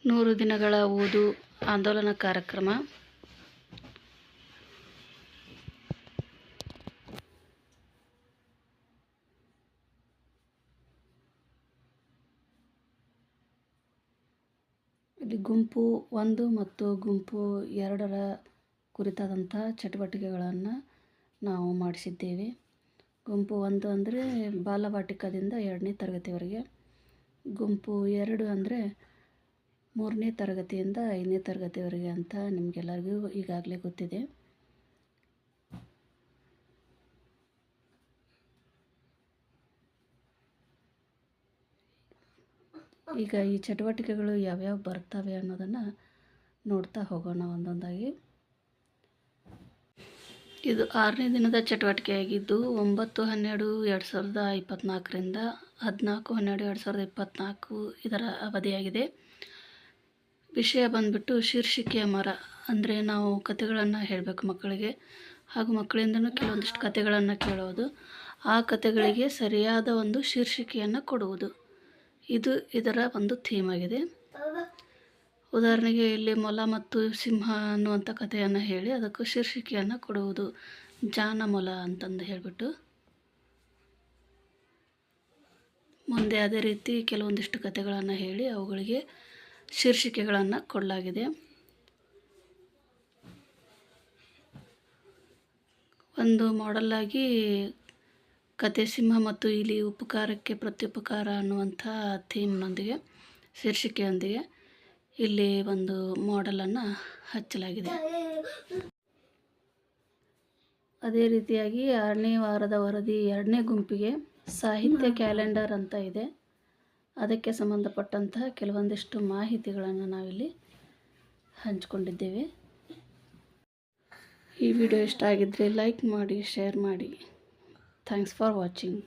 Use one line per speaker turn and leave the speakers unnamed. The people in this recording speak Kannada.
100 ದಿನಗಳ ಓದು ಆಂದೋಲನ ಕಾರ್ಯಕ್ರಮ. ಇಲ್ಲಿ ಗುಂಪು 1 ಮತ್ತು ಗುಂಪು 2ರ ಕುರಿತಾದಂಥ ಚಟುವಟಿಕೆಗಳನ್ನು ನಾವು ಮಾಡಿಸಿದ್ದೇವೆ. ಗುಂಪು 1 ಅಂದರೆ ಬಾಲವಾಟಿಕದಿಂದ 2ನೇ ತರಗತಿವರೆಗೆ, ಗುಂಪು 2 ಅಂದರೆ 3ನೇ ತರಗತಿಯಿಂದ 5ನೇ ತರಗತಿವರೆಗೆ ಅಂತ ನಿಮಗೆಲ್ಲರಿಗೂ ಈಗಾಗಲೇ ಗೊತ್ತಿದೆ. ಈಗ ಈ ಚಟುವಟಿಕೆಗಳು ಯಾವ್ಯಾವ ಬರ್ತವೆ ಅನ್ನೋದನ್ನು ನೋಡ್ತಾ ಹೋಗೋಣ ಒಂದೊಂದಾಗಿ. ಇದು 6ನೇ ದಿನದ ಚಟುವಟಿಕೆಯಾಗಿದ್ದು 9/12/2024ರಿಂದ 14/12/2024 ಇದರ ಅವಧಿಯಾಗಿದೆ. ವಿಷಯ ಬಂದ್ಬಿಟ್ಟು ಶೀರ್ಷಿಕೆಯ ಮರ. ಅಂದರೆ ನಾವು ಕಥೆಗಳನ್ನು ಹೇಳಬೇಕು ಮಕ್ಕಳಿಗೆ, ಹಾಗೂ ಮಕ್ಕಳಿಂದನೂ ಕೆಲವೊಂದಿಷ್ಟು ಕಥೆಗಳನ್ನು ಕೇಳೋದು, ಆ ಕಥೆಗಳಿಗೆ ಸರಿಯಾದ ಒಂದು ಶೀರ್ಷಿಕೆಯನ್ನು ಕೊಡುವುದು, ಇದು ಇದರ ಒಂದು ಥೀಮ್ ಆಗಿದೆ. ಉದಾಹರಣೆಗೆ ಇಲ್ಲಿ ಮೊಲ ಮತ್ತು ಸಿಂಹ ಅನ್ನುವಂಥ ಕಥೆಯನ್ನು ಹೇಳಿ ಅದಕ್ಕೂ ಶೀರ್ಷಿಕೆಯನ್ನು ಕೊಡುವುದು, ಜಾನ ಮೊಲ ಅಂತಂದು ಹೇಳಿಬಿಟ್ಟು. ಮುಂದೆ ಅದೇ ರೀತಿ ಕೆಲವೊಂದಿಷ್ಟು ಕಥೆಗಳನ್ನು ಹೇಳಿ ಅವುಗಳಿಗೆ ಶೀರ್ಷಿಕೆಗಳನ್ನು ಕೊಡಲಾಗಿದೆ. ಒಂದು ಮಾಡೆಲ್ಲಾಗಿ ಕತೆ ಸಿಂಹ ಮತ್ತು ಇಲಿ ಉಪಕಾರಕ್ಕೆ ಪ್ರತ್ಯುಪಕಾರ ಅನ್ನುವಂಥ ಥೀಮ್ನೊಂದಿಗೆ, ಶೀರ್ಷಿಕೆಯೊಂದಿಗೆ ಇಲ್ಲಿ ಒಂದು ಮಾಡೆಲನ್ನು ಹಚ್ಚಲಾಗಿದೆ. ಅದೇ ರೀತಿಯಾಗಿ 6ನೇ ವಾರದ ವರದಿ 2ನೇ ಗುಂಪಿಗೆ ಸಾಹಿತ್ಯ ಕ್ಯಾಲೆಂಡರ್ ಅಂತ ಇದೆ. ಅದಕ್ಕೆ ಸಂಬಂಧಪಟ್ಟಂತಹ ಕೆಲವೊಂದಿಷ್ಟು ಮಾಹಿತಿಗಳನ್ನು ನಾವಿಲ್ಲಿ ಹಂಚಿಕೊಂಡಿದ್ದೇವೆ. ಈ ವಿಡಿಯೋ ಇಷ್ಟ ಆಗಿದ್ದರೆ ಲೈಕ್ ಮಾಡಿ, ಶೇರ್ ಮಾಡಿ. Thanks for watching.